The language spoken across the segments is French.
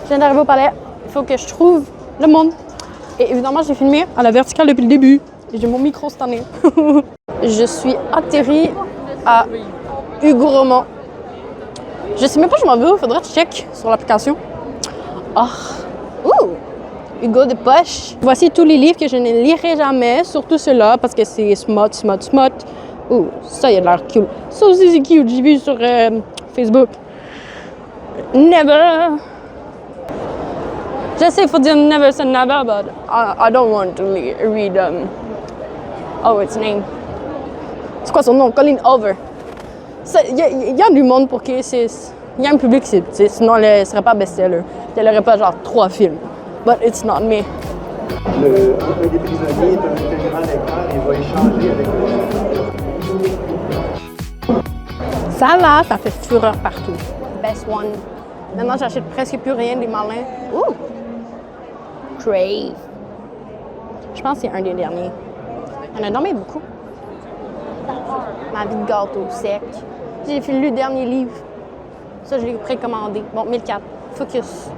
viens d'arriver au palais. Il faut que je trouve le monde. Et évidemment, j'ai filmé à la verticale depuis le début. Et j'ai mon micro cette année. Je suis atterrie à Hugo-Roman. Je sais même pas où je m'en vais. Il faudrait que je check sur l'application. Ah! Ouh! Hugo de poche. Voici tous les livres que je ne lirai jamais, surtout ceux-là, parce que c'est smut. Ouh, ça, il a de l'air cute. Ça aussi, c'est cute. J'ai vu sur Facebook. Never. Je sais, il faut dire never say never, but I don't want to read. Oh, its name. C'est quoi son nom? Colleen Hoover. Il y a du monde pour qui c'est. Il y a un public, sinon elle ne serait pas best-seller. Elle n'aurait pas genre 3 films. But it's not me. Un des prisonniers est un grand lecteur et va échanger avec Ça là, ça fait fureur partout. Best one. Maintenant, j'achète presque plus rien des malins. Ouh! Crave. Je pense que c'est un des derniers. Il y en a dormi beaucoup. Ma vie de gâteau sec. J'ai lu le dernier livre. Ça, je l'ai précommandé. Bon, 1004. Focus.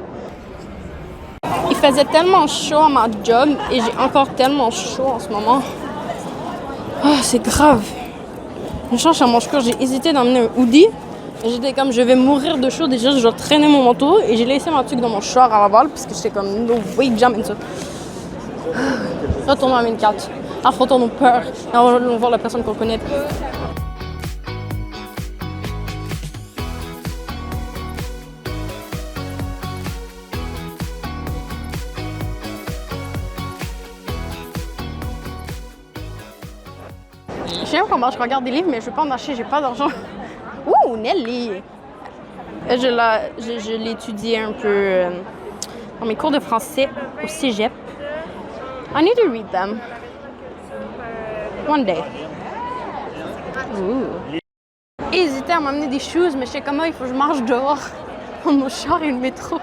Il faisait tellement chaud à ma job et j'ai encore tellement chaud en ce moment. Ah, c'est grave. Je change à mon cours, j'ai hésité d'emmener un hoodie. J'étais comme, je vais mourir de chaud. Déjà, je dois traîner mon manteau et j'ai laissé ma tuque dans mon char à Laval parce que j'étais comme, no way, jamais ça. Retournons à 1004. Affrontons nos peurs et on va voir la personne qu'on connaît. J'aime comment je regarde des livres, mais je ne veux pas en acheter, j'ai pas d'argent. Ouh, Nelly! Je l'étudiais un peu dans mes cours de français au cégep. I need to read them. One day. Ouh. Hésité à m'amener des shoes, mais je sais comment il faut que je marche dehors. Mon char et le métro.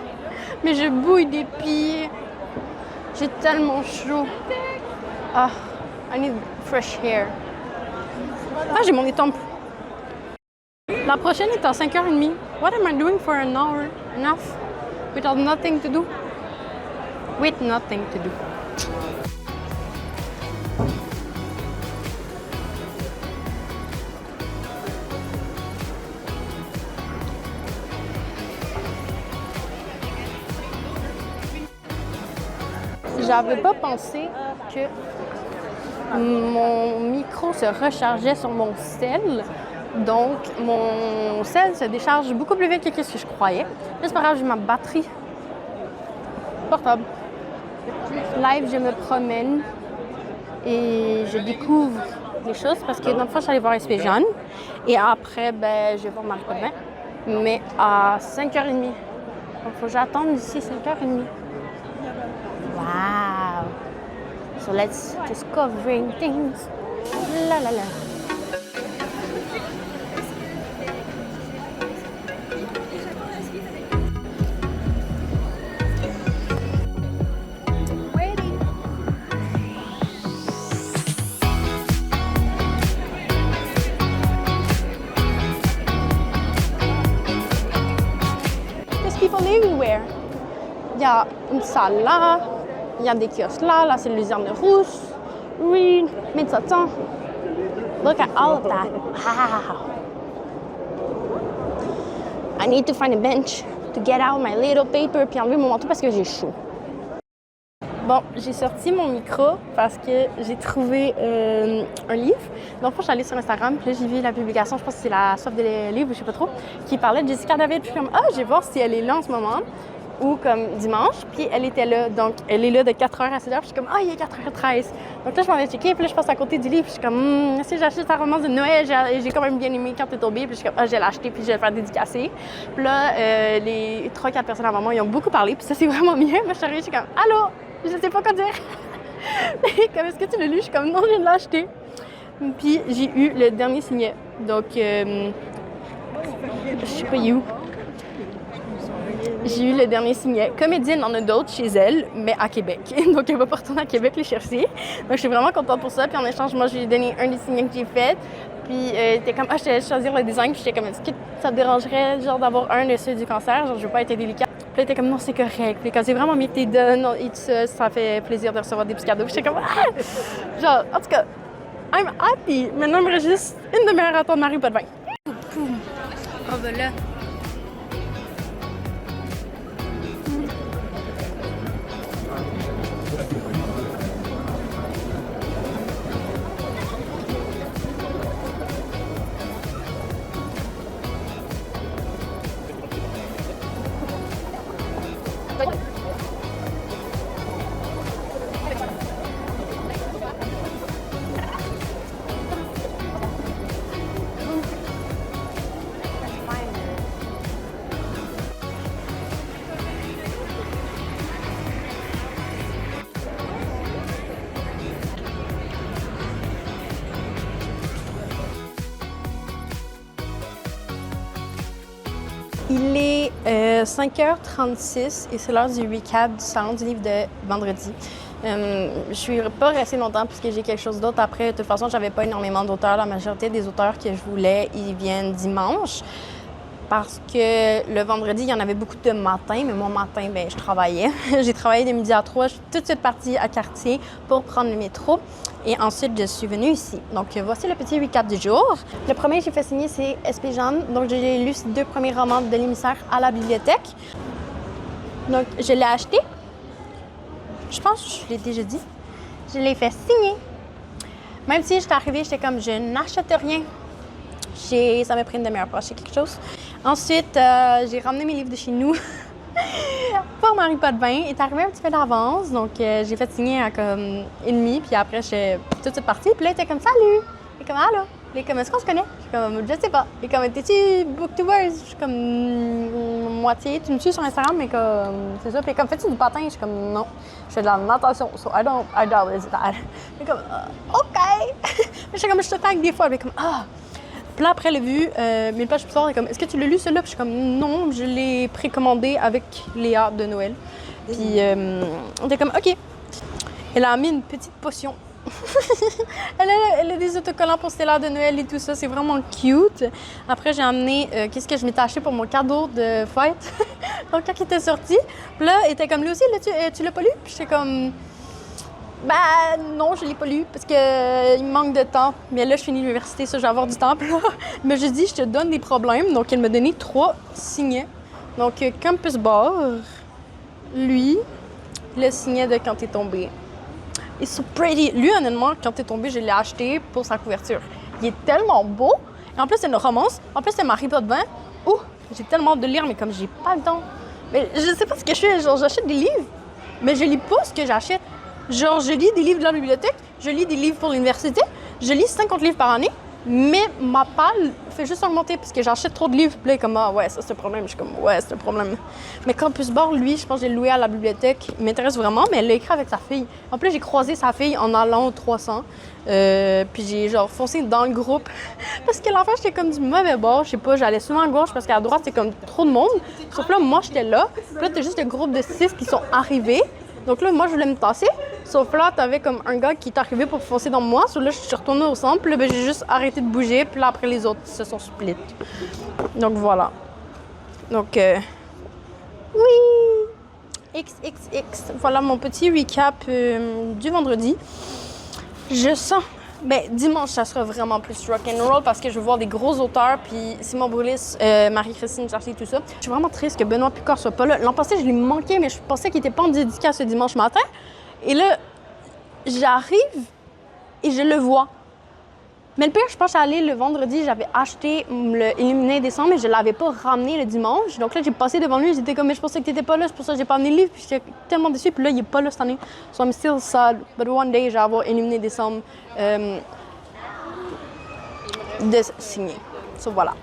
Mais je bouille des pieds. J'ai tellement chaud. Ah, I need fresh air. Ah, j'ai mon étampe. La prochaine est à 5h30. What am I doing for an hour? Enough? Without nothing to do? With nothing to do. J'avais pas pensé que mon micro se rechargeait sur mon cell. Donc, mon cell se décharge beaucoup plus vite que ce que je croyais. C'est pas grave, j'ai ma batterie portable. Live, je me promène et je découvre les choses parce que dans le fond, je suis allée voir SP Jeanne. Et après, je vais voir Marie-Paulin. Mais à 5h30. Donc, il faut que j'attende d'ici 5h30. Wow! So let's discovering things. La la la. There's people everywhere. Il y a une salle là. Il y a des kiosques là, là c'est Luzerne Rousse, oui, mais attends, look at all of that, wow. I need to find a bench to get out my little paper puis enlever mon manteau parce que j'ai chaud. Bon, j'ai sorti mon micro parce que j'ai trouvé un livre. Donc, je suis allée sur Instagram, puis là, j'ai vu la publication, je pense que c'est la soif des livres, je sais pas trop, qui parlait de Jessica David. Puis je suis comme, je vais voir si elle est là en ce moment. Ou comme dimanche, puis elle était là, donc elle est là de 4h à 6h, puis je suis comme, il est 4h13. Donc là, je m'en vais checker, puis là, je passe à côté du livre, puis je suis comme, si j'achète sa romance de Noël, j'ai quand même bien aimé quand t'es tombée, puis je suis comme, je vais l'acheter, puis je vais le faire dédicacer. Puis là, les 3-4 personnes avant moi, ils ont beaucoup parlé, puis ça, c'est vraiment bien. Moi, je suis arrivée, je suis comme, allô, je sais pas quoi dire. Comme, est-ce que tu l'as lu? Je suis comme, non, je viens de l'acheter. Puis j'ai eu le dernier signet, donc, je sais pas où. J'ai eu le dernier signet. Comédienne en a d'autres chez elle, mais à Québec. Donc, elle va pas retourner à Québec les chercher. Donc, je suis vraiment contente pour ça. Puis, en échange, moi, je lui ai donné un des signets que j'ai fait. Puis, t'es comme, je te laisse choisir le design. Puis, j'étais comme, est-ce que ça te dérangerait, genre, d'avoir un de ceux du cancer? Genre, je veux pas être délicate. Puis il était comme, non, c'est correct. Puis quand c'est vraiment mieux que t'es donnes et tout ça, ça fait plaisir de recevoir des petits cadeaux. Puis j'étais comme, ah! Genre, en tout cas, I'm happy. Maintenant, il me reste juste une demi-heure à attendre Marie, pas de vin. Oh, ben là. Il est 5h36 et c'est l'heure du recap du salon du livre de vendredi. Je suis pas restée longtemps puisque j'ai quelque chose d'autre après. De toute façon, j'avais pas énormément d'auteurs. La majorité des auteurs que je voulais, ils viennent dimanche. Parce que le vendredi, il y en avait beaucoup de matin, mais moi, matin, ben, je travaillais. J'ai travaillé de midi à 3. Je suis tout de suite partie à Cartier pour prendre le métro. Et ensuite, je suis venue ici. Donc, voici le petit recap du jour. Le premier que j'ai fait signer, c'est S.P. Jeanne. Donc, j'ai lu ces 2 premiers romans de l'émissaire à la bibliothèque. Donc, je l'ai acheté. Je pense que je l'ai déjà dit. Je l'ai fait signer. Même si j'étais arrivée, j'étais comme, je n'achète rien. Ça m'a pris une demi-heure pour acheter quelque chose. Ensuite, j'ai ramené mes livres de chez nous pour Marie Potvin. Il est arrivé un petit peu d'avance, donc j'ai fait signer à comme 1h30, puis après, j'étais tout de suite partie. Puis là, il était comme « Salut! » Il est comme « Allô? » Il est comme « Est-ce qu'on se connaît? » Je suis comme « Je sais pas. » Il est comme « T'es-tu booktuber? » Je suis comme « Moitié. Tu me suis sur Instagram, mais comme c'est ça. » Puis il est comme « Fais-tu du patin? » Je suis comme « Non. Je fais de la natation, so I don't that. » Il est comme « OK. » Je suis comme « Je te tag des fois. » Il est comme « Ah! » Puis là, après, elle a vu 1000 pages plus tard, elle est comme « Est-ce que tu l'as lu, celui-là? » Puis je suis comme « Non, je l'ai précommandé avec Léa de Noël. » Puis on était comme « OK. » Elle a mis une petite potion. elle a des autocollants pour Stella de Noël et tout ça. C'est vraiment cute. Après, j'ai amené qu'est-ce que je m'étais acheté pour mon cadeau de fête. Donc, quand il était sorti, puis là, elle était comme « Lui aussi, tu l'as pas lu? » Puis j'étais comme... Ben non, je l'ai pas lu parce qu'il me manque de temps. Mais là, je finis l'université, ça, je vais avoir du temps. Puis là, mais je dis, je te donne des problèmes. Donc, elle m'a donné 3 signets. Donc, Campus Bar, lui, le signet de Quand t'es tombé. It's so pretty. Lui, honnêtement, Quand t'es tombé, je l'ai acheté pour sa couverture. Il est tellement beau. Et en plus, c'est une romance. En plus, c'est Marie Potvin. Ouh, j'ai tellement hâte de lire, mais comme j'ai pas le temps. Mais je sais pas ce que je fais. Genre, j'achète des livres, mais je lis pas ce que j'achète. Genre, je lis des livres de la bibliothèque, je lis des livres pour l'université, je lis 50 livres par année, mais ma palle fait juste augmenter parce que j'achète trop de livres. Puis là, comme, ah ouais, ça c'est le problème. Je suis comme, ouais, c'est le problème. Mais Campus Bar, lui, je pense que j'ai loué à la bibliothèque. Il m'intéresse vraiment, mais elle l'a écrit avec sa fille. En plus, j'ai croisé sa fille en allant au 300. Puis j'ai genre foncé dans le groupe parce que l'enfant, j'étais comme du mauvais bord. Je sais pas, j'allais souvent à gauche parce qu'à droite, c'est comme trop de monde. Sauf que là, moi, j'étais là. Puis là, t'as juste le groupe de 6 qui sont arrivés. Donc là, moi, je voulais me tasser. Sauf là, t'avais comme un gars qui est arrivé pour foncer dans moi. Sauf là, je suis retournée au centre. Puis là, ben, j'ai juste arrêté de bouger. Puis là, après, les autres se sont split. Donc voilà. Donc, oui! XXX. Voilà mon petit recap du vendredi. Je sens... Ben, dimanche, ça sera vraiment plus rock'n'roll parce que je vais voir des gros auteurs, puis Simon Broulis, Marie-Christine Chartier, tout ça. Je suis vraiment triste que Benoît Picard soit pas là. L'an passé, je l'ai manqué, mais je pensais qu'il était pas en dédicace ce dimanche matin. Et là, j'arrive et je le vois. Mais le pire, je pense que j'allais le vendredi, j'avais acheté le Illuminé décembre, mais je l'avais pas ramené le dimanche. Donc là, j'ai passé devant lui, j'étais comme, mais je pensais que t'étais pas là, c'est pour ça que j'ai pas amené le livre, puis j'étais tellement déçue. Puis là, il est pas là cette année. So I'm still sad, but one day, je vais avoir Illuminé décembre de signer. So voilà.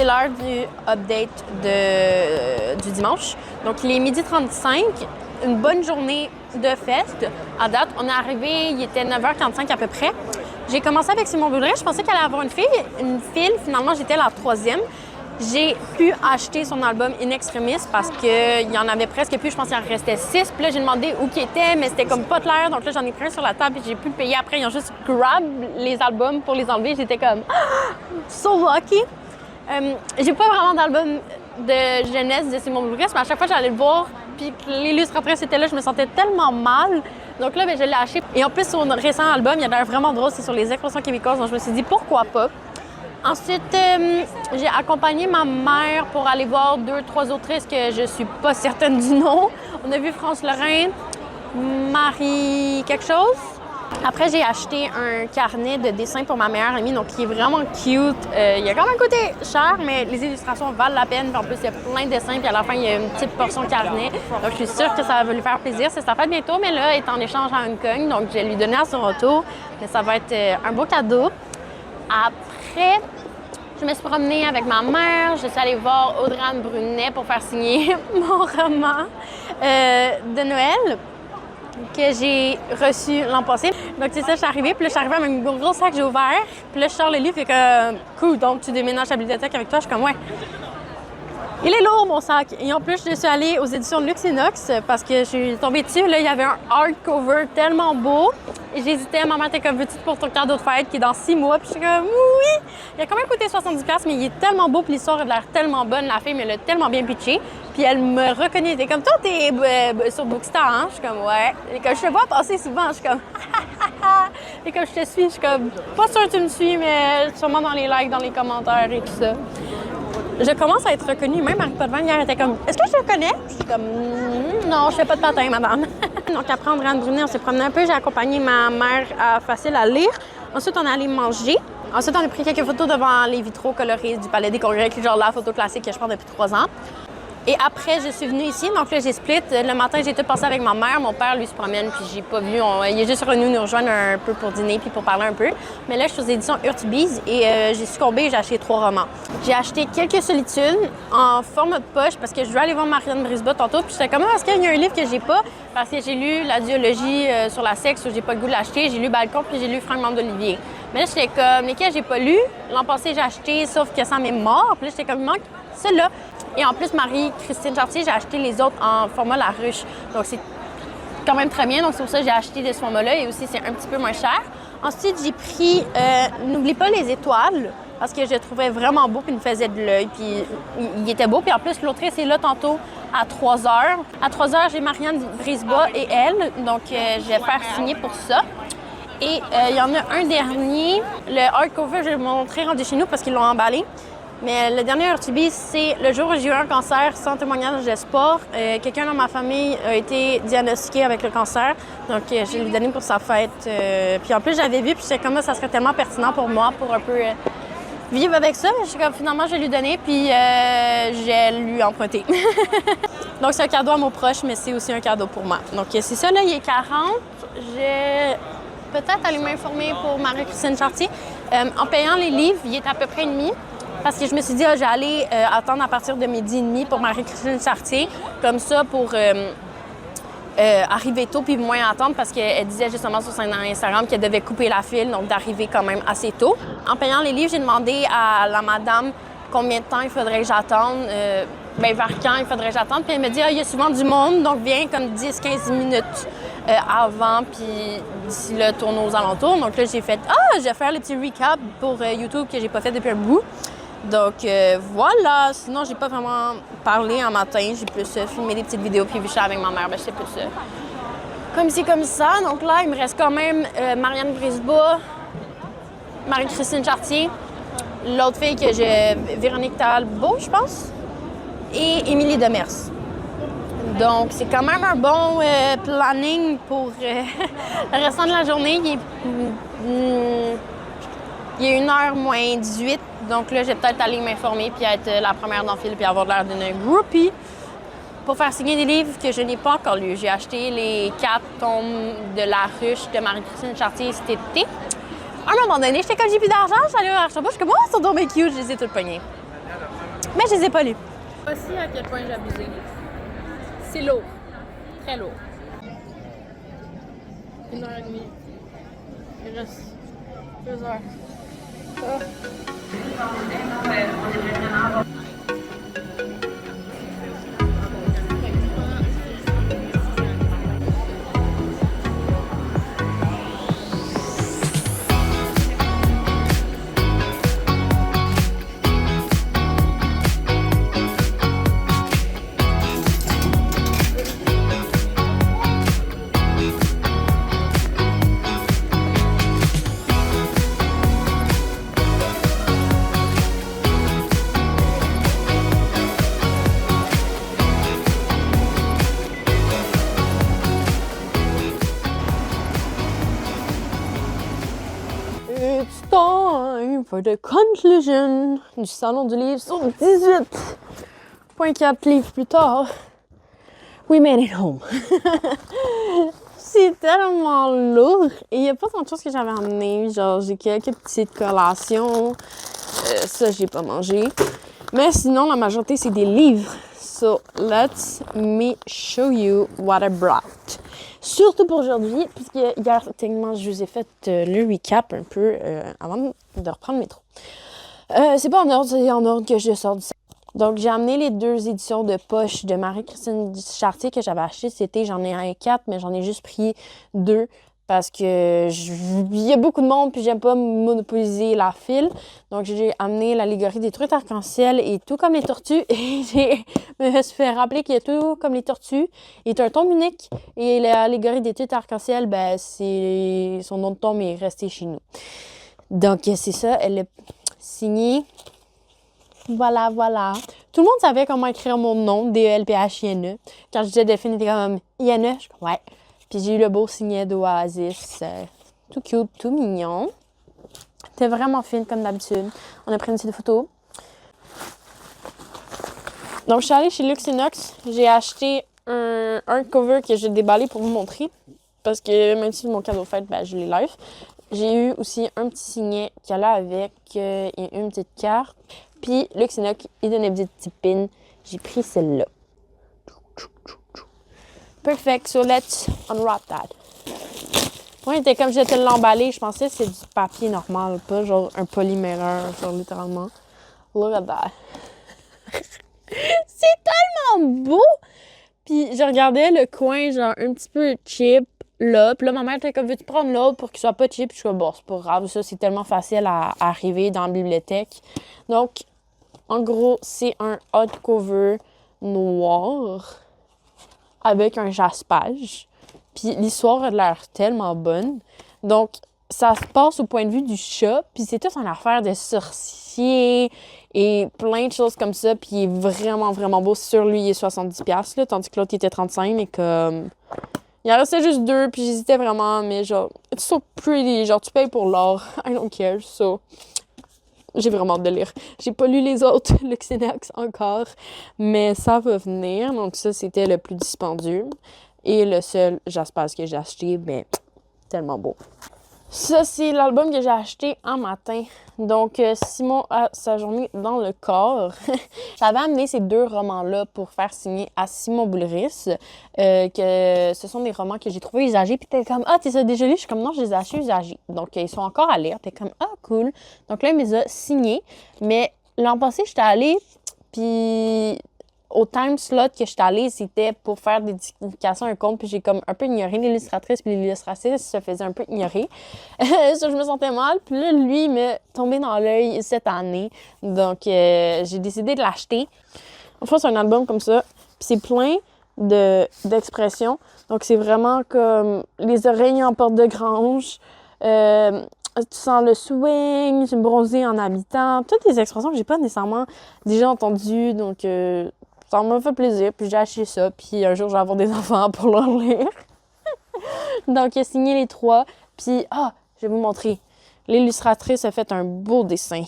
l'heure du update du dimanche. Donc, il est 12h35. Une bonne journée de fête. À date, on est arrivé, il était 9h45 à peu près. J'ai commencé avec Simon Boudret. Je pensais qu'elle allait avoir une file. Finalement, j'étais la 3e. J'ai pu acheter son album In Extremis parce qu'il y en avait presque plus. Je pense qu'il en restait 6. Puis là, j'ai demandé où il était, mais c'était comme pas clair. Donc là, j'en ai pris un sur la table et j'ai pu le payer après. Ils ont juste grab les albums pour les enlever. J'étais comme so lucky. J'ai pas vraiment d'album de jeunesse de Simon Boudret, mais à chaque fois, j'allais le voir. Puis l'illustratrice était là, je me sentais tellement mal. Donc là, je l'ai acheté. Et en plus, son récent album, il a l'air vraiment drôle. C'est sur les expressions québécoises. Donc je me suis dit, pourquoi pas? Ensuite, j'ai accompagné ma mère pour aller voir 2-3 autrices que je suis pas certaine du nom. On a vu France Lorrain, Marie quelque chose. Après, j'ai acheté un carnet de dessin pour ma meilleure amie, donc qui est vraiment cute. Il y a quand même un côté cher, mais les illustrations valent la peine. Puis en plus, il y a plein de dessins, puis à la fin, il y a une petite portion carnet. Donc, je suis sûre que ça va lui faire plaisir. C'est sa fête bientôt, mais là, elle est en échange à Hong Kong, donc je vais lui donner à son retour. Mais ça va être un beau cadeau. Après, je me suis promenée avec ma mère. Je suis allée voir Audrey-Anne Brunet pour faire signer mon roman de Noël que j'ai reçu l'an passé. Donc, c'est ça, je suis arrivée. Puis là, je suis arrivée avec un gros sac que j'ai ouvert. Puis là, je sors le livre et que cool, donc tu déménages à la bibliothèque avec toi. Je suis comme, ouais. Il est lourd, mon sac. Et en plus, je suis allée aux éditions Lux Inox parce que je suis tombée dessus. Là, il y avait un hardcover tellement beau. Et j'hésitais. Maman était comme, veux-tu pour ton cadeau de fête qui est dans 6 mois? Puis je suis comme, oui! Il a quand même coûté 70$, mais il est tellement beau. Puis l'histoire a l'air tellement bonne. La fille me l'a tellement bien pitché. Puis elle me reconnaît. Elle était comme, toi, t'es sur Bookstar, hein? Je suis comme, ouais. Et comme je te vois passer souvent, je suis comme, et comme je te suis, je suis comme, pas sûre que tu me suis, mais sûrement dans les likes, dans les commentaires et tout ça. Je commence à être reconnue. Même Marie Potvin, hier, était comme, est-ce que je te connais? Je suis comme, non, je fais pas de patin, madame. Donc, après Audrey-Anne Brunet, on s'est promené un peu. J'ai accompagné ma mère à Facile à lire. Ensuite, on est allé manger. Ensuite, on a pris quelques photos devant les vitraux colorés du Palais des Congrès, qui est genre la photo classique que je prends depuis 3 ans. Et après, je suis venue ici. Donc là, j'ai split. Le matin, j'ai tout passé avec ma mère. Mon père, lui, se promène, puis j'ai pas vu. Il est juste revenu nous rejoindre un peu pour dîner puis pour parler un peu. Mais là, je suis aux éditions Urtubise et j'ai succombé et j'ai acheté 3 romans. J'ai acheté Quelques solitudes en format de poche parce que je veux aller voir Marianne Brisebois tantôt. Puis j'étais comme, est-ce qu'il y a un livre que j'ai pas? Parce que j'ai lu La duologie sur la sexe où j'ai pas le goût de l'acheter. J'ai lu Balcon puis j'ai lu Franck Membre d'Olivier. Mais là, j'étais comme, lesquels j'ai pas lu? L'an passé, j'ai acheté, sauf que ça m'est mort. Puis là, j'étais comme, il manque celui-là. Et en plus, Marie-Christine Chartier, j'ai acheté les autres en format La Ruche. Donc, c'est quand même très bien. Donc, c'est pour ça que j'ai acheté de ce format-là. Et aussi, c'est un petit peu moins cher. Ensuite, j'ai pris N'oublie pas les étoiles parce que je le trouvais vraiment beau puis il me faisait de l'œil. Puis, il était beau. Puis, en plus, l'autrice est là tantôt à 3 h. À 3 h, j'ai Marianne Brisebois et elle. Donc, je vais faire signer pour ça. Et il y en a un dernier. Le hardcover, je vais le montrer rendu chez nous parce qu'ils l'ont emballé. Mais le dernier Urtubise, c'est le jour où j'ai eu un cancer sans témoignage d'espoir. Quelqu'un dans ma famille a été diagnostiqué avec le cancer. Donc, je l'ai donné pour sa fête. Puis en plus, j'avais vu, puis j'étais comme ça serait tellement pertinent pour moi pour un peu vivre avec ça. Je suis comme, finalement, je vais lui donner, puis je vais lui emprunter. Donc, c'est un cadeau à mon proche, mais c'est aussi un cadeau pour moi. Donc, c'est ça, là, il est 40. Je vais peut-être aller m'informer pour Marie-Christine Chartier. En payant les livres, il est à peu près demi. Parce que je me suis dit, je vais aller attendre à partir de 12h30 pour Marie-Christine Chartier. Comme ça, pour arriver tôt puis moins attendre. Parce qu'elle disait justement sur son Instagram qu'elle devait couper la file, donc d'arriver quand même assez tôt. En payant les livres, j'ai demandé à la madame combien de temps il faudrait que j'attende. Vers quand il faudrait que j'attende. Puis elle me dit, il y a souvent du monde, donc viens comme 10-15 minutes avant, puis d'ici là, tourne aux alentours. Donc là, j'ai fait, je vais faire le petit recap pour YouTube que j'ai pas fait depuis un bout. Donc voilà, sinon j'ai pas vraiment parlé en matin, j'ai plus filmé des petites vidéos puis vu ça avec ma mère, j'étais plus comme ci comme ça. Donc là, il me reste quand même Marianne Brisebois, Marie-Christine Chartier, l'autre fille que j'ai, Véronique Talbot, je pense, et Émilie Demers. Donc c'est quand même un bon planning pour le restant de la journée. Il est 1h moins 18, donc là, je vais peut-être aller m'informer puis être la première dans le fil puis avoir l'air d'une groupie pour faire signer des livres que je n'ai pas encore lus. J'ai acheté les 4 tomes de La Ruche de Marie-Christine Chartier cet été. À un moment donné, j'étais comme j'ai plus d'argent, j'allais au Archambault, je suis comme, oh, ils sont donc bien cute, je les ai toutes pognées. Mais je les ai pas lus. Voici à quel point j'ai abusé. C'est lourd. Très lourd. 1h30. Il reste 2 heures. Ah. It's time for the conclusion du Salon du livre sur 18.4 livres plus tard. We made it home. C'est tellement lourd. Et il n'y a pas tant de choses que j'avais amenées. Genre, j'ai quelques petites collations. Ça, j'ai pas mangé. Mais sinon, la majorité, c'est des livres. So, let me show you what I brought. Surtout pour aujourd'hui, puisque hier, techniquement, je vous ai fait le recap un peu avant de reprendre le métro. C'est pas en ordre, c'est en ordre que je sors du salon. Donc, j'ai amené les 2 éditions de poche de Marie-Christine Chartier que j'avais achetées cet été. J'en ai 4, mais j'en ai juste pris 2 parce que il y a beaucoup de monde puis j'aime pas monopoliser la file. Donc, j'ai amené l'allégorie des truites arc-en-ciel et tout comme les tortues. Et je me suis fait rappeler qu'il y a tout comme les tortues. Il est un tome unique et l'allégorie des truites arc-en-ciel, ben, son nom de tome est resté chez nous. Donc, c'est ça. Elle est signée. Voilà, voilà. Tout le monde savait comment écrire mon nom, D-E-L-P-H-I-N-E. Quand je disais Delphine, il était comme I-N-E. Je suis comme, ouais. Puis j'ai eu le beau signet d'Oasis. Tout cute, tout mignon. C'était vraiment fine, comme d'habitude. On a pris une petite photo. Donc, je suis allée chez Luxinox. J'ai acheté un hardcover que j'ai déballé pour vous montrer. Parce que même si c'est mon cadeau de fête, ben, je l'ai live. J'ai eu aussi un petit signet qui allait avec une petite carte. Puis, Luxinox, il donnait des petits pins. J'ai pris celle-là. Perfect. So, let's unwrap that. Moi, il était comme j'étais l'emballé. Je pensais que c'est du papier normal, pas genre un polyméreur, genre littéralement. Look at that. C'est tellement beau! Puis, je regardais le coin, genre un petit peu cheap. Là, puis là, ma mère était comme, veux-tu prendre l'autre pour qu'il soit pas cheap? Puis je suis comme, bon, c'est pas grave, ça, c'est tellement facile à arriver dans la bibliothèque. Donc, en gros, c'est un hardcover noir avec un jaspage. Puis l'histoire a l'air tellement bonne. Donc, ça se passe au point de vue du chat, puis c'est tout une affaire de sorcier et plein de choses comme ça. Puis il est vraiment, vraiment beau. Sur lui, il est 70$, là, tandis que l'autre, il était 35$, mais comme... Il en restait juste 2, puis j'hésitais vraiment, mais genre, it's so pretty, genre, tu payes pour l'or, I don't care, so... J'ai vraiment hâte de lire. J'ai pas lu les autres Luxinox encore, mais ça va venir, donc ça, c'était le plus dispendieux. Et le seul Jaspers que j'ai acheté, ben, tellement beau. Ça, c'est l'album que j'ai acheté en matin. Donc, Simon a sa journée dans le corps. J'avais amené ces 2 romans-là pour faire signer à Simon Boulris. Que ce sont des romans que j'ai trouvés usagés. Puis t'es comme, ah, t'es ça déjà lu? Je suis comme, non, je les ai achetés usagés. Donc, ils sont encore à lire. T'es comme, ah, cool. Donc là, il me les a signés. Mais l'an passé, j'étais allée, puis... Au time slot que j'étais allée, c'était pour faire des explications à un compte, puis j'ai comme un peu ignoré l'illustratrice, puis l'illustratrice se faisait un peu ignorer. Ça, je me sentais mal, puis là, lui, il m'est tombé dans l'œil cette année. Donc, j'ai décidé de l'acheter. Enfin, c'est un album comme ça, puis c'est plein d'expressions. Donc, c'est vraiment comme les oreilles en porte de grange, tu sens le swing, bronzé en habitant, toutes des expressions que j'ai pas nécessairement déjà entendues, donc... ça m'a fait plaisir, puis j'ai acheté ça, puis un jour, je vais avoir des enfants pour leur lire. Donc, il a signé les 3, puis, je vais vous montrer. L'illustratrice a fait un beau dessin.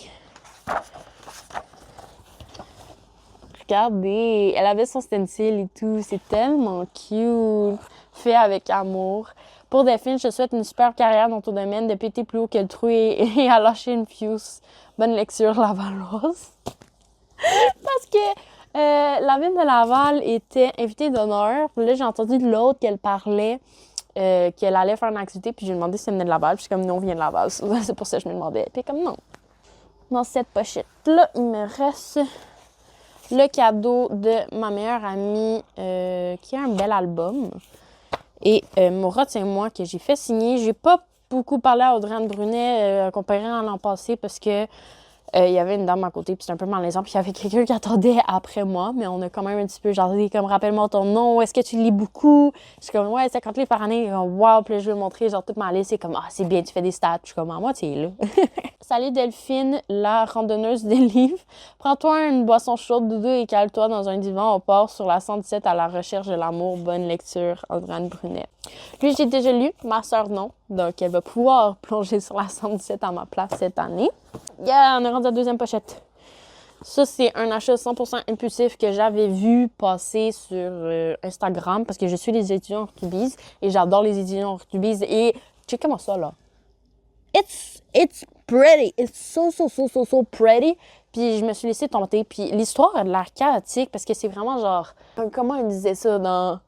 Regardez, elle avait son stencil et tout, c'est tellement cute, fait avec amour. Pour Delphine, je te souhaite une super carrière dans ton domaine, de péter plus haut que le trou et à lâcher une fuse. Bonne lecture, la Valoise. Parce que la ville de Laval était invitée d'honneur. Puis là, j'ai entendu de l'autre qu'elle parlait, qu'elle allait faire une activité. Puis j'ai demandé si elle venait de Laval. Puis je suis comme, non, on vient de Laval. C'est pour ça que je me demandais. Puis comme, non. Dans cette pochette-là, il me reste le cadeau de ma meilleure amie, qui a un bel album. Et Maura, c'est moi que j'ai fait signer. J'ai pas beaucoup parlé à Audrey-Anne Brunet comparé à l'an passé parce que il y avait une dame à côté, puis c'était un peu malaisant, puis il y avait quelqu'un qui attendait après moi, mais on a quand même un petit peu jasé, comme rappelle-moi ton nom, est-ce que tu lis beaucoup? Je suis comme, ouais, 50 livres par année, wow, puis là, je vais montrer, genre, toute ma liste, c'est comme, ah, c'est bien, tu fais des stats, puis je suis comme, à moitié, là. Salut Delphine, la randonneuse des livres. Prends-toi une boisson chaude, doudou, et cale-toi dans un divan, on part sur la 117 à la recherche de l'amour, bonne lecture, Audrey-Anne Brunet. Lui, j'ai déjà lu, ma sœur non, donc elle va pouvoir plonger sur la 117 à ma place cette année. Yeah, on est rendu à la deuxième pochette. Ça, c'est un achat 100% impulsif que j'avais vu passer sur Instagram parce que je suis des étudiants en Orthubies et j'adore les étudiants en Orthubies. Et checkez-moi ça, là. It's pretty. It's so pretty. Puis je me suis laissée tenter. Puis l'histoire a de l'air chaotique parce que c'est vraiment genre... Comment elle disait ça? Dans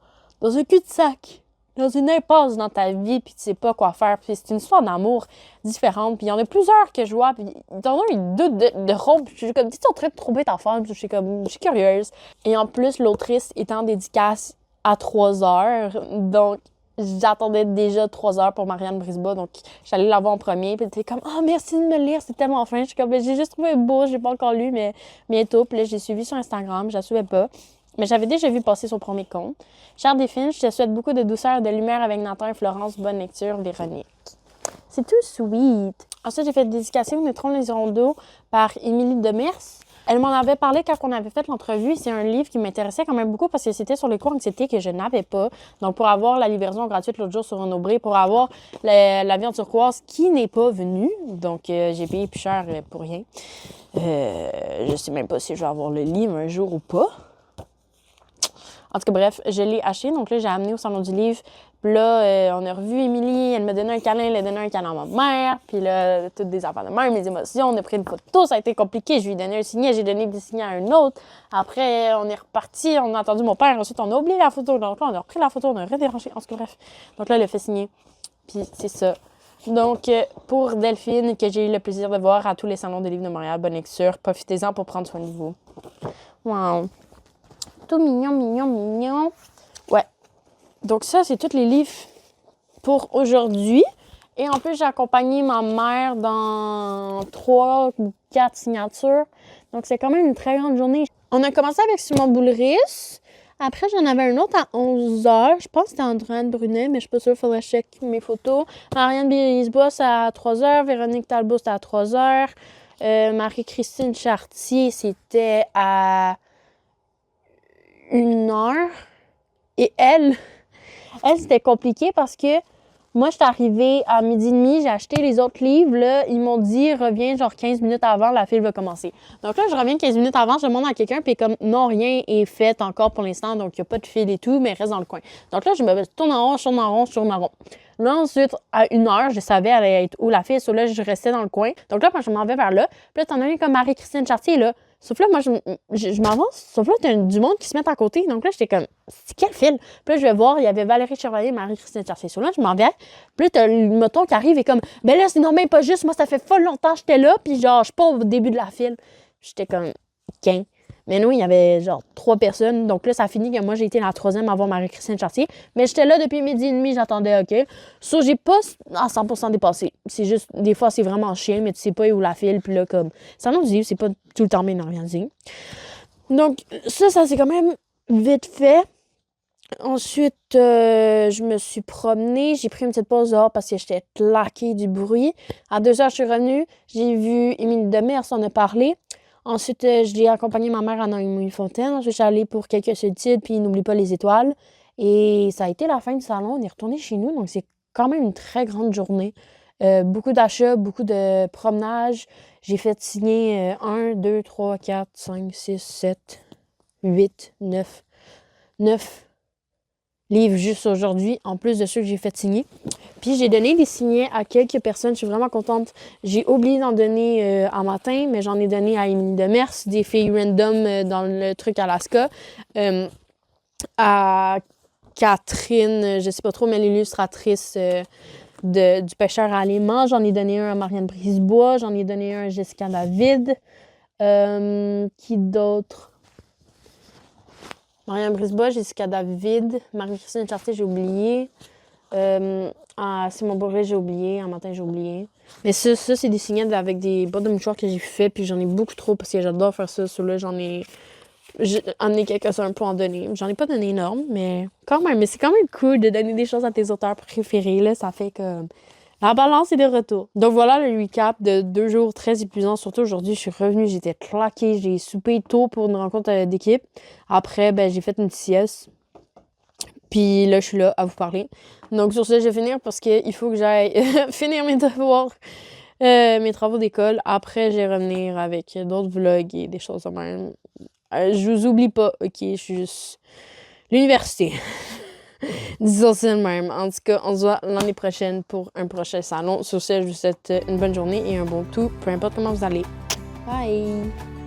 un cul-de-sac. Dans une impasse dans ta vie, puis tu sais pas quoi faire. Puis c'est une histoire d'amour différente. Puis il y en a plusieurs que je vois, puis t'en as une doute de rompre. Puis je suis comme, tu es en train de trouver ta femme. Puis je suis curieuse. Et en plus, l'autrice est en dédicace à 3 heures. Donc, j'attendais déjà 3 heures pour Marianne Brisebois. Donc, j'allais la voir en premier. Puis elle était comme, oh, merci de me le lire, c'est tellement fin. Je suis comme, ben, j'ai juste trouvé beau, j'ai pas encore lu, mais bientôt. Puis là, j'ai suivi sur Instagram, je la suivais pas. Mais j'avais déjà vu passer son premier compte. Chère Delphine, je te souhaite beaucoup de douceur et de lumière avec Nathan et Florence. Bonne lecture, Véronique. C'est tout sweet. Ensuite, j'ai fait dédicacer au Neutron les Rondeaux par Émilie Demers. Elle m'en avait parlé quand on avait fait l'entrevue. C'est un livre qui m'intéressait quand même beaucoup parce que c'était sur les cours anxiété que je n'avais pas. Donc, pour avoir la livraison gratuite l'autre jour sur Renaud-Bré, pour avoir l'avion turquoise qui n'est pas venu. Donc, j'ai payé plus cher pour rien. Je sais même pas si je vais avoir le livre un jour ou pas. En tout cas, bref, je l'ai acheté. Donc là, j'ai amené au salon du livre. Puis là, on a revu Émilie. Elle m'a donné un câlin. Elle a donné un câlin à ma mère. Puis là, toutes des affaires de mère, mes émotions. On a pris une photo. Ça a été compliqué. Je lui ai donné un signet. J'ai donné des signets à un autre. Après, on est reparti. On a attendu mon père. Ensuite, on a oublié la photo. Donc là, on a repris la photo. On a redérangé. En tout cas, bref. Donc là, elle a fait signer. Puis c'est ça. Donc, pour Delphine, que j'ai eu le plaisir de voir à tous les salons de livres de Montréal, bonne lecture. Profitez-en pour prendre soin de vous. Wow. Tout mignon. Ouais. Donc ça, c'est tous les livres pour aujourd'hui. Et en plus, j'ai accompagné ma mère dans 3 ou 4 signatures. Donc c'est quand même une très grande journée. On a commencé avec Simon Boulris. Après, j'en avais un autre à 11h. Je pense que c'était Audrey-Anne Brunet, mais je suis pas sûre, il faudrait checker mes photos. Marianne Brisebois, c'est à 3h. Véronique Talbot, c'était à 3h. Marie-Christine Chartier, c'était à 1h. Et elle, c'était compliqué parce que moi, je suis arrivée à 12h30, j'ai acheté les autres livres. Là, ils m'ont dit, reviens genre 15 minutes avant, la file va commencer. Donc là, je reviens 15 minutes avant, je demande à quelqu'un, puis comme, non, rien est fait encore pour l'instant, donc il n'y a pas de file et tout, mais reste dans le coin. Donc là, je me tourne en rond, je tourne en rond. Là, ensuite, à 1h, je savais elle allait être où la file, so là, je restais dans le coin. Donc là, quand je m'en vais vers là, puis là, t'en as une comme Marie-Christine Chartier, là. Sauf là, moi, je m'avance. Sauf là, t'as du monde qui se met à côté. Donc là, j'étais comme, c'est quel fil? Puis là, je vais voir, il y avait Valérie Chevalier et Marie-Christine Chartier. Sauf là, je m'en vais. Puis là, t'as le moton qui arrive et comme, ben là, c'est normal pas juste. Moi, ça fait full longtemps que j'étais là. Puis genre, je suis pas au début de la file. J'étais comme, qu'un. Mais non, il y avait genre 3 personnes. Donc là, ça a fini que moi, j'ai été la 3e à voir Marie-Christine Chartier. Mais j'étais là depuis 12h30, j'attendais, OK. So, j'ai pas à 100% dépassé. C'est juste, des fois, c'est vraiment chien, mais tu sais pas où la file. Puis là, comme, ça nous dit, c'est pas tout le temps bien organisé. Donc, ça c'est quand même vite fait. Ensuite, je me suis promenée. J'ai pris une petite pause dehors parce que j'étais claquée du bruit. À 2h, je suis revenue. J'ai vu Émilie Demers, on a parlé. Ensuite, je l'ai accompagné ma mère à Noémie-Fontaine. Ensuite, je suis allée pour quelques solitudes, puis n'oublie pas les étoiles. Et ça a été la fin du salon. On est retourné chez nous, donc c'est quand même une très grande journée. Beaucoup d'achats, beaucoup de promenages. J'ai fait signer 1, 2, 3, 4, 5, 6, 7, 8, 9 livres juste aujourd'hui, en plus de ceux que j'ai fait signer. Puis j'ai donné des signets à quelques personnes. Je suis vraiment contente. J'ai oublié d'en donner en matin, mais j'en ai donné à Émilie Demers, des filles random dans le truc Alaska. À Catherine, je sais pas trop, mais l'illustratrice du pêcheur à aliments. J'en ai donné un à Marianne Brisebois. J'en ai donné un à Jessica David. Qui d'autre? Marianne Brisebois, Jessica David, Marie-Christine Chartier, j'ai oublié. Simon Bourré, j'ai oublié. En matin, j'ai oublié. Mais ça c'est des signets avec des boîtes de mouchoirs que j'ai fait, puis j'en ai beaucoup trop parce que j'adore faire ça. Ceux-là, j'en ai emmené quelques-uns pour en donner. J'en ai pas donné énorme, mais quand même. Mais c'est quand même cool de donner des choses à tes auteurs préférés. Là, ça fait que la balance est de retour. Donc voilà le recap de 2 jours très épuisants. Surtout aujourd'hui, je suis revenue, j'étais claquée. J'ai soupé tôt pour une rencontre d'équipe. Après, j'ai fait une sieste. Puis là, je suis là à vous parler. Donc sur ce, je vais finir parce qu'il faut que j'aille finir mes devoirs, mes travaux d'école. Après, je vais revenir avec d'autres vlogs et des choses de même. Je vous oublie pas, ok? Je suis juste l'université. Disons ça de même. En tout cas, on se voit l'année prochaine pour un prochain salon. Sur ce, je vous souhaite une bonne journée et un bon tout, peu importe comment vous allez. Bye!